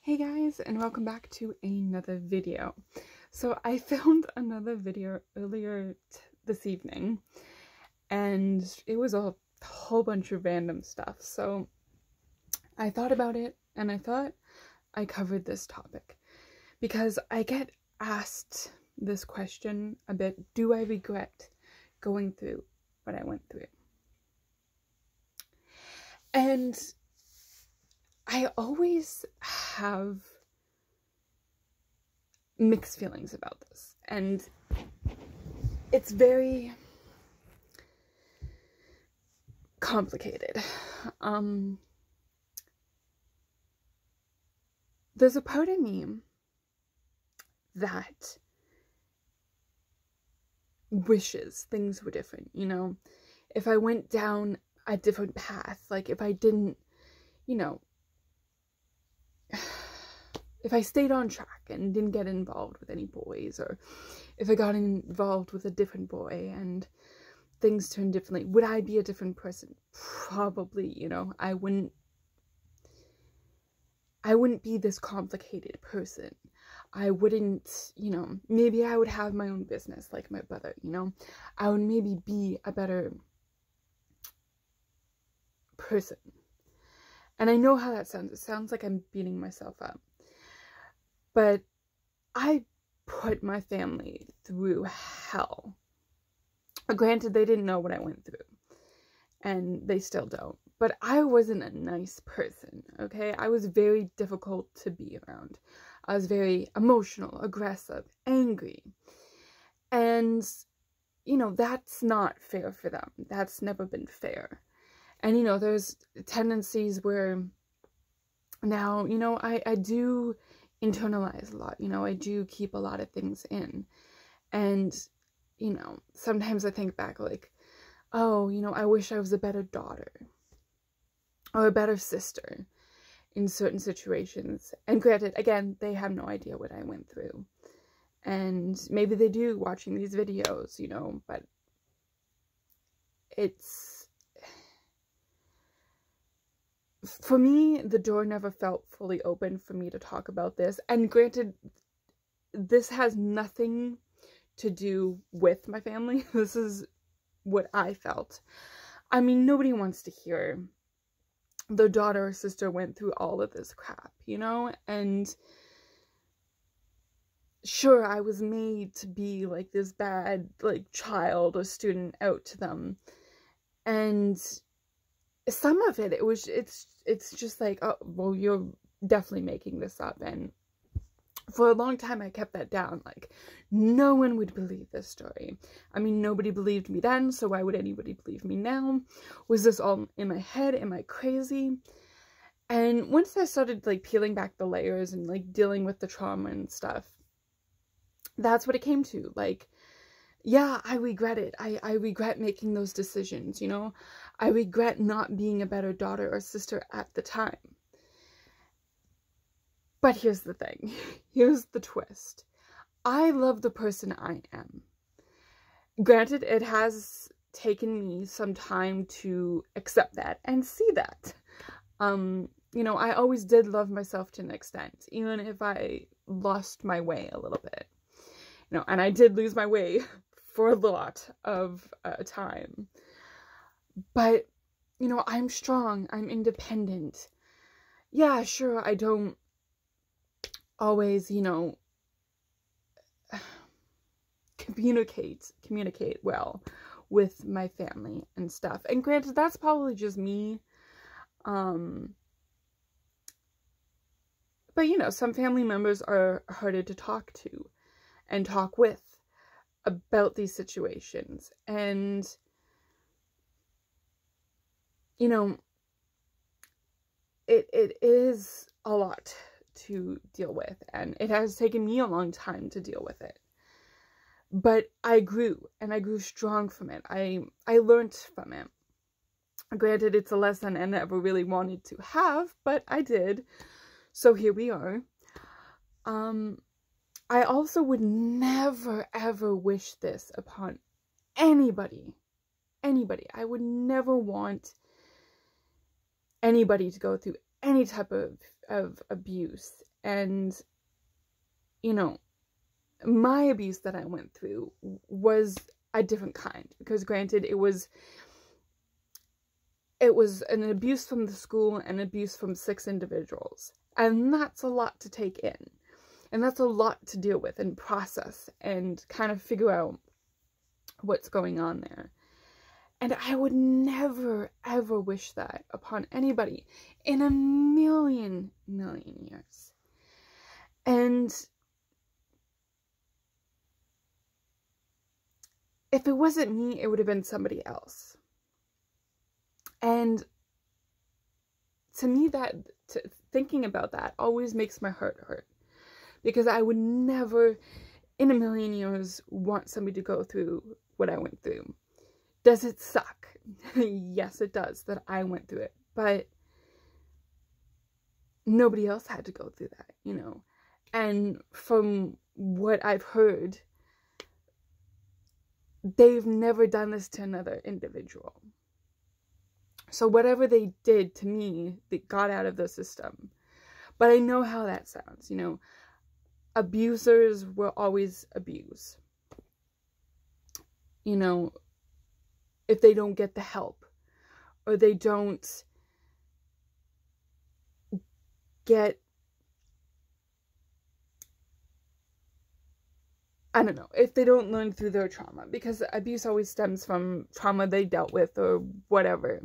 Hey guys, and welcome back to another video. So I filmed another video earlier this evening, and it was a whole bunch of random stuff. So I thought about it, and I thought I covered this topic because I get asked this question a bit: do I regret going through what I went through? And I always have mixed feelings about this, and it's very complicated. There's a part of me that wishes things were different, you know, if I went down a different path, like if I didn't, you know, if I stayed on track and didn't get involved with any boys, or if I got involved with a different boy and things turned differently, would I be a different person? Probably, you know, I wouldn't be this complicated person. I wouldn't, you know, maybe I would have my own business like my brother, you know, I would maybe be a better person. And I know how that sounds. It sounds like I'm beating myself up. But I put my family through hell. Granted, they didn't know what I went through, and they still don't. But I wasn't a nice person, okay? I was very difficult to be around. I was very emotional, aggressive, angry. And, you know, that's not fair for them. That's never been fair. And, you know, there's tendencies where now, you know, I do internalize a lot, you know, I do keep a lot of things in. And, you know, sometimes I think back like, oh, you know, I wish I was a better daughter or a better sister in certain situations. And granted, again, they have no idea what I went through. And maybe they do watching these videos, you know, but it's, for me, the door never felt fully open for me to talk about this. And granted, this has nothing to do with my family. This is what I felt. I mean, nobody wants to hear their daughter or sister went through all of this crap, you know? And sure, I was made to be like this bad, like, child or student out to them. And some of it, it's just like, oh, well, you're definitely making this up. And for a long time, I kept that down. Like, no one would believe this story. I mean, nobody believed me then, so why would anybody believe me now? Was this all in my head? Am I crazy? And once I started, like, peeling back the layers and, like, dealing with the trauma and stuff, that's what it came to. Like, yeah, I regret it. I regret making those decisions, you know? I regret not being a better daughter or sister at the time. But here's the thing. Here's the twist. I love the person I am. Granted, it has taken me some time to accept that and see that. You know, I always did love myself to an extent, even if I lost my way a little bit. You know, and I did lose my way for a lot of time. But, you know, I'm strong. I'm independent. Yeah, sure, I don't always, you know, communicate well with my family and stuff. And granted, that's probably just me. But, you know, some family members are harder to talk to and talk with about these situations. And, you know, it is a lot to deal with, and it has taken me a long time to deal with it. But I grew, and I grew strong from it. I learned from it. Granted, it's a lesson I never really wanted to have, but I did. So here we are. I also would never, ever wish this upon anybody. Anybody. I would never want anybody to go through any type of abuse And, you know, my abuse that I went through was a different kind, because granted, it was an abuse from the school and abuse from 6 individuals. And that's a lot to take in. And that's a lot to deal with and process and kind of figure out what's going on there. And I would never, ever wish that upon anybody in a million years. And if it wasn't me, it would have been somebody else. And to me, thinking about that always makes my heart hurt. Because I would never, in a million years, want somebody to go through what I went through. Does it suck? Yes, it does that I went through it. But nobody else had to go through that, you know. And from what I've heard, they've never done this to another individual. So whatever they did to me, they got out of the system. But I know how that sounds, you know. Abusers will always abuse. You know, if they don't get the help, or they don't get, I don't know, if they don't learn through their trauma, because abuse always stems from trauma they dealt with or whatever.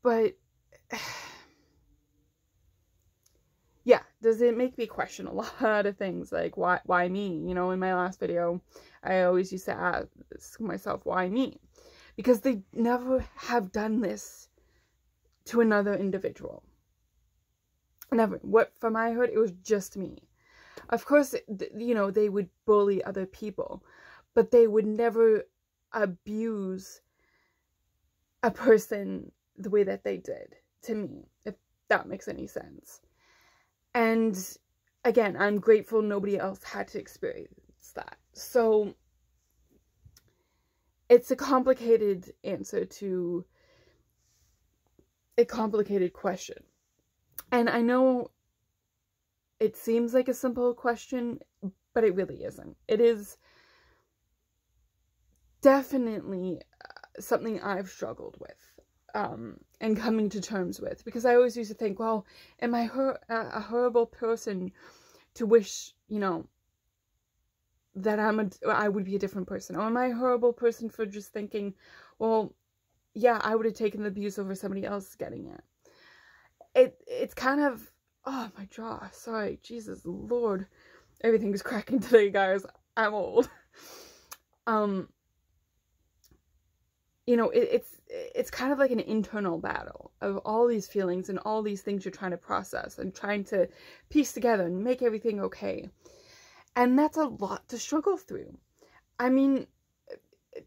But yeah, does it make me question a lot of things, like why me? You know, in my last video, I always used to ask myself, why me? Because they never have done this to another individual. Never. What, from I heard, it was just me. Of course, you know, they would bully other people, but they would never abuse a person the way that they did to me, if that makes any sense. And again, I'm grateful nobody else had to experience that. So it's a complicated answer to a complicated question. And I know it seems like a simple question, but it really isn't. It is definitely something I've struggled with. And coming to terms with, because I always used to think, well, am I a horrible person to wish, you know, that I would be a different person? Or am I a horrible person for just thinking, well, yeah, I would have taken the abuse over somebody else getting it. It's kind of, oh, my jaw, sorry, Jesus Lord, everything's cracking today, guys. I'm old. You know, it's kind of like an internal battle of all these feelings and all these things you're trying to process and trying to piece together and make everything okay. And that's a lot to struggle through. I mean,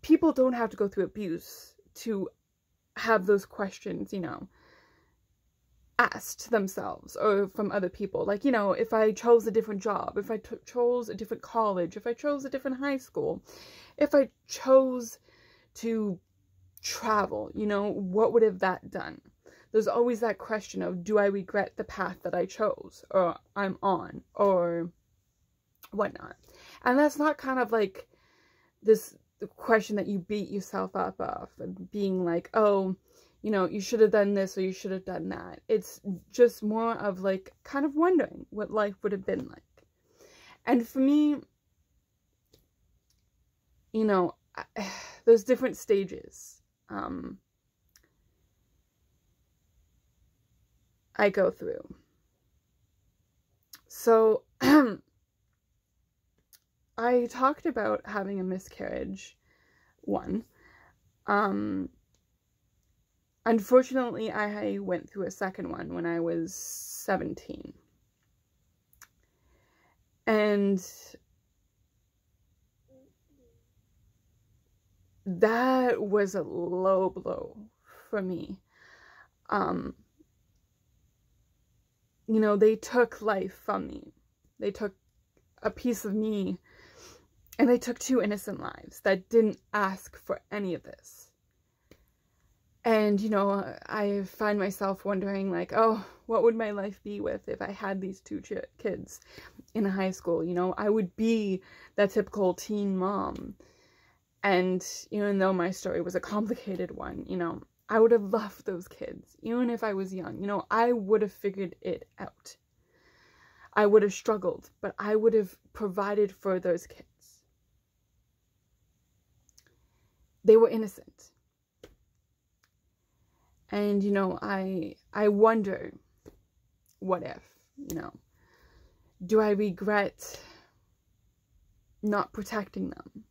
people don't have to go through abuse to have those questions, you know, asked themselves or from other people. Like, you know, if I chose a different job, if I chose a different college, if I chose a different high school, if I chose to travel, you know, what would have that done? There's always that question of, do I regret the path that I chose or I'm on or whatnot? And that's not kind of like this question that you beat yourself up of and being like, oh, you know, you should have done this or you should have done that. It's just more of like kind of wondering what life would have been like. And for me, you know, there's different stages I go through. So I talked about having a miscarriage one. Unfortunately, I went through a second one when I was 17. And that was a low blow for me. You know, they took life from me. They took a piece of me, and they took 2 innocent lives that didn't ask for any of this. And, you know, I find myself wondering, like, oh, what would my life be with if I had these two kids in high school? You know, I would be that typical teen mom. And even though my story was a complicated one, you know, I would have loved those kids. Even if I was young, you know, I would have figured it out. I would have struggled, but I would have provided for those kids. They were innocent. And, you know, I wonder, what if, you know, do I regret not protecting them?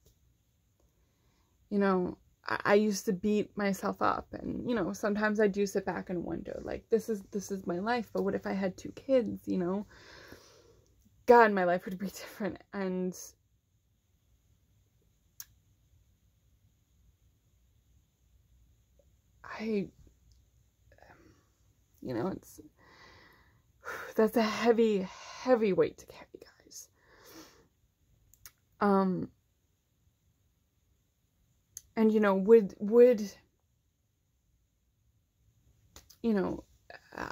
You know, I used to beat myself up, and, you know, sometimes I do sit back and wonder, like, this is my life, but what if I had 2 kids, you know? God, my life would be different. And you know, that's a heavy, heavy weight to carry, guys. And, you know, would, you know,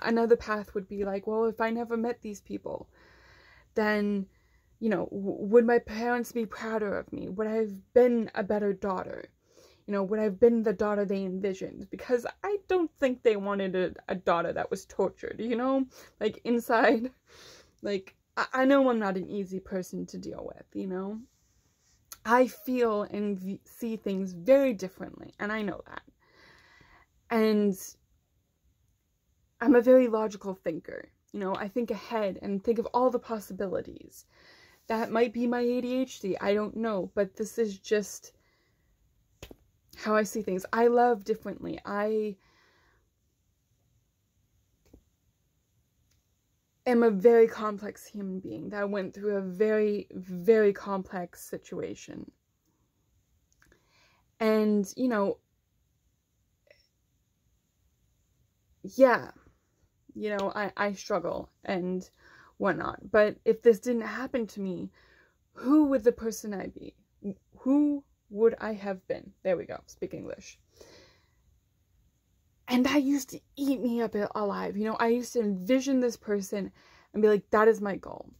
another path would be like, well, if I never met these people, then, you know, would my parents be prouder of me? Would I have been a better daughter? You know, would I have been the daughter they envisioned? Because I don't think they wanted a daughter that was tortured, you know? Like, inside, like, I know I'm not an easy person to deal with, you know? I feel and see things very differently, and I know that. And I'm a very logical thinker. You know, I think ahead and think of all the possibilities. That might be my ADHD, I don't know, but this is just how I see things. I love differently. I am a very complex human being that went through a very, very complex situation. And, you know, yeah, you know, I struggle and whatnot. But if this didn't happen to me, who would the person I be? Who would I have been? There we go, speak English. And that used to eat me up alive. You know, I used to envision this person and be like, that is my goal.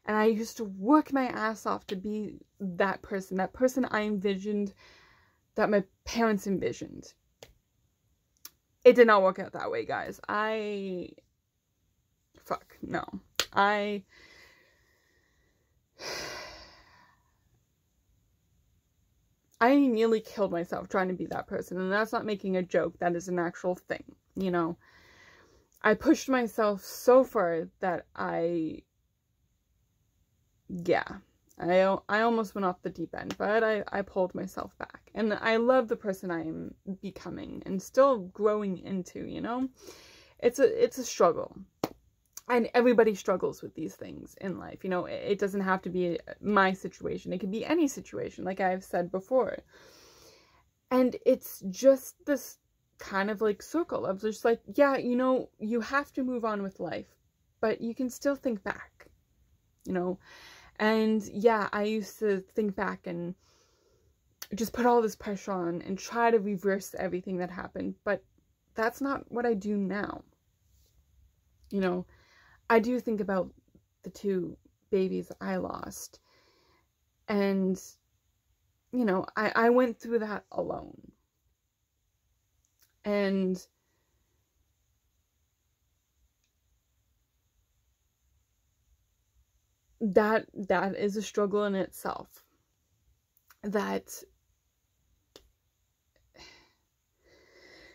And I used to work my ass off to be that person I envisioned, that my parents envisioned. It did not work out that way, guys. Fuck, no. I nearly killed myself trying to be that person, and that's not making a joke. That is an actual thing, you know. I pushed myself so far that I almost went off the deep end, but I pulled myself back. And I love the person I am becoming and still growing into, you know. It's a struggle. And everybody struggles with these things in life. You know, it doesn't have to be my situation. It could be any situation, like I've said before. And it's just this kind of like circle of just like, yeah, you know, you have to move on with life, but you can still think back, you know. And yeah, I used to think back and just put all this pressure on and try to reverse everything that happened. But that's not what I do now. You know, I do think about the 2 babies I lost. And, you know, I went through that alone. And that is a struggle in itself. That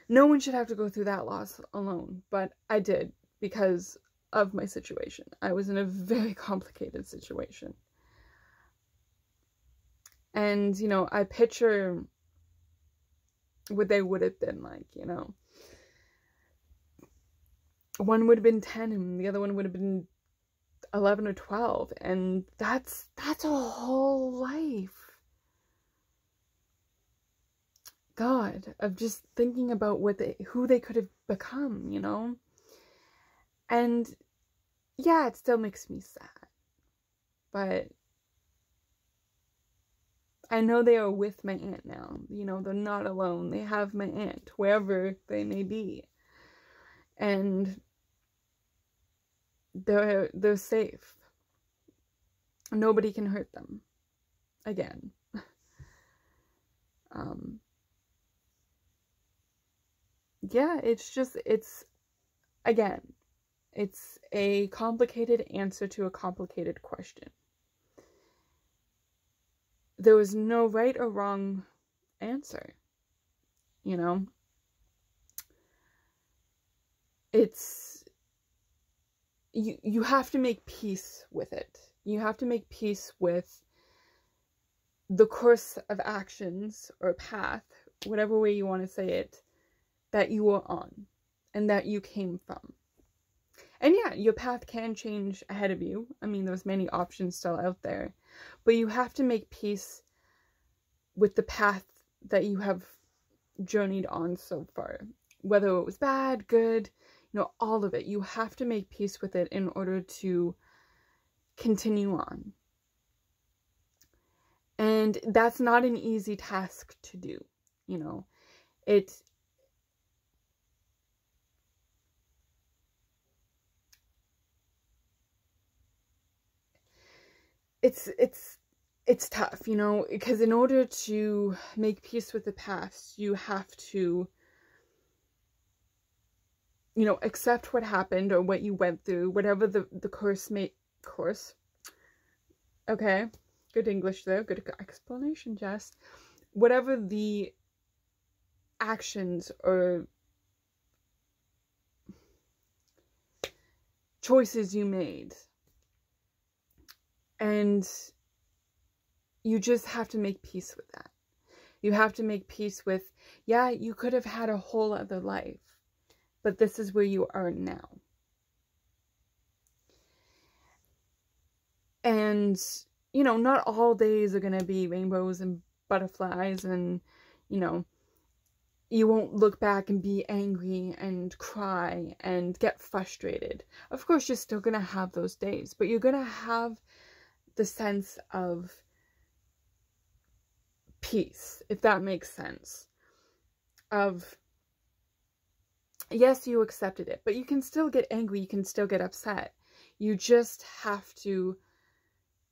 no one should have to go through that loss alone, but I did because of my situation. I was in a very complicated situation. And, you know, I picture what they would have been like, you know. One would have been 10 and the other one would have been 11 or 12, and that's a whole life. God, of just thinking about who they could have become, you know. And yeah, it still makes me sad, but I know they are with my aunt now. You know, they're not alone. They have my aunt, wherever they may be. And they're safe. Nobody can hurt them. Again. Yeah, again, it's a complicated answer to a complicated question. There was no right or wrong answer, you know? You have to make peace with it. You have to make peace with the course of actions or path, whatever way you want to say it, that you were on and that you came from. And yeah, your path can change ahead of you. I mean, there's many options still out there, but you have to make peace with the path that you have journeyed on so far. Whether it was bad, good, you know, all of it. You have to make peace with it in order to continue on. And that's not an easy task to do, you know. It's tough, you know, because in order to make peace with the past, you have to, you know, accept what happened or what you went through, whatever the course. Okay, good English there, good explanation, Jess. Whatever the actions or choices you made, and you just have to make peace with that. You have to make peace with, yeah, you could have had a whole other life, but this is where you are now. And, you know, not all days are going to be rainbows and butterflies and, you know, you won't look back and be angry and cry and get frustrated. Of course, you're still going to have those days, but you're going to have the sense of peace, if that makes sense. Of, yes, you accepted it, but you can still get angry, you can still get upset. You just have to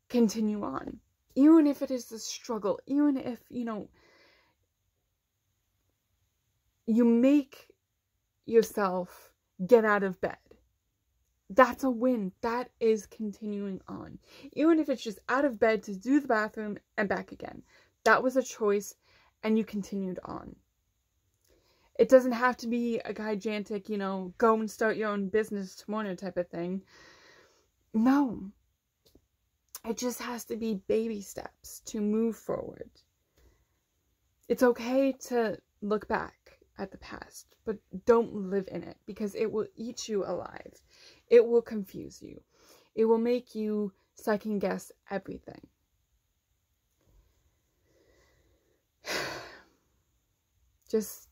continue on. Even if it is a struggle, even if, you know, you make yourself get out of bed. That's a win. That is continuing on. Even if it's just out of bed to do the bathroom and back again. That was a choice and you continued on. It doesn't have to be a gigantic, you know, go and start your own business tomorrow type of thing. No. It just has to be baby steps to move forward. It's okay to look back at the past, but don't live in it because it will eat you alive. It will confuse you. It will make you second guess everything. Just,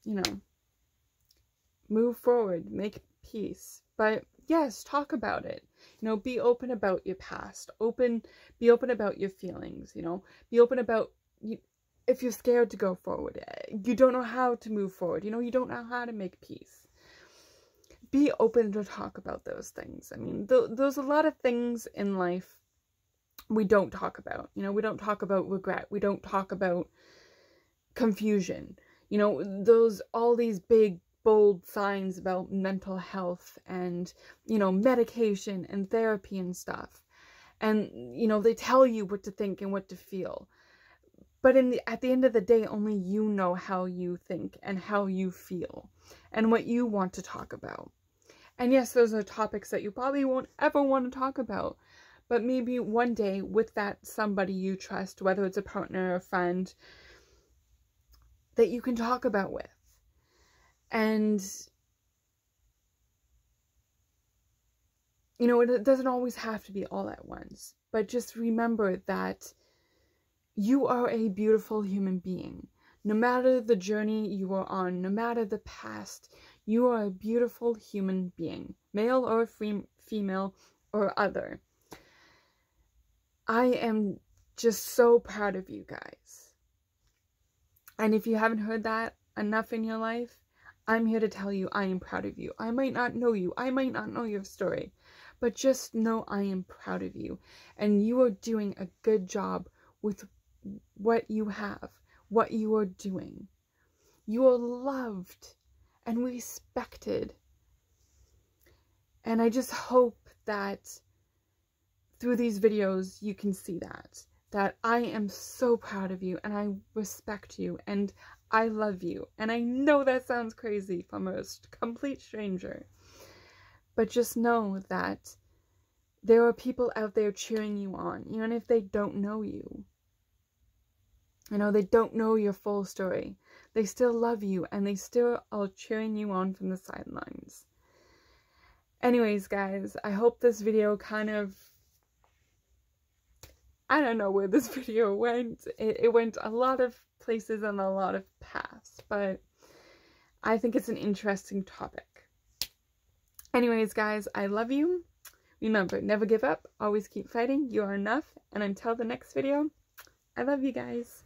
you know, move forward, make peace. But yes, talk about it. You know, be open about your past. Be open about your feelings, you know. Be open about if you're scared to go forward, you don't know how to move forward, you know, you don't know how to make peace. Be open to talk about those things. I mean, there's a lot of things in life we don't talk about. You know, we don't talk about regret. We don't talk about confusion. You know, all these big, bold signs about mental health and, you know, medication and therapy and stuff. And, you know, they tell you what to think and what to feel. But at the end of the day, only you know how you think and how you feel and what you want to talk about. And yes, those are topics that you probably won't ever want to talk about. But maybe one day with that somebody you trust, whether it's a partner or a friend, that you can talk about with. And, you know, it doesn't always have to be all at once. But just remember that you are a beautiful human being. No matter the journey you are on, no matter the past, you are a beautiful human being. Male or female or other. I am just so proud of you guys. And if you haven't heard that enough in your life, I'm here to tell you I am proud of you. I might not know you. I might not know your story. But just know I am proud of you. And you are doing a good job with what you have, what you are doing. You are loved and respected. And I just hope that through these videos you can see that I am so proud of you and I respect you and I love you. And I know that sounds crazy from a complete stranger, but just know that there are people out there cheering you on, even if they don't know you. You know, they don't know your full story. They still love you and they still are cheering you on from the sidelines. Anyways, guys, I hope this video kind of, I don't know where this video went. It went a lot of places and a lot of paths, but I think it's an interesting topic. Anyways, guys, I love you. Remember, never give up, always keep fighting. You are enough. And until the next video, I love you guys.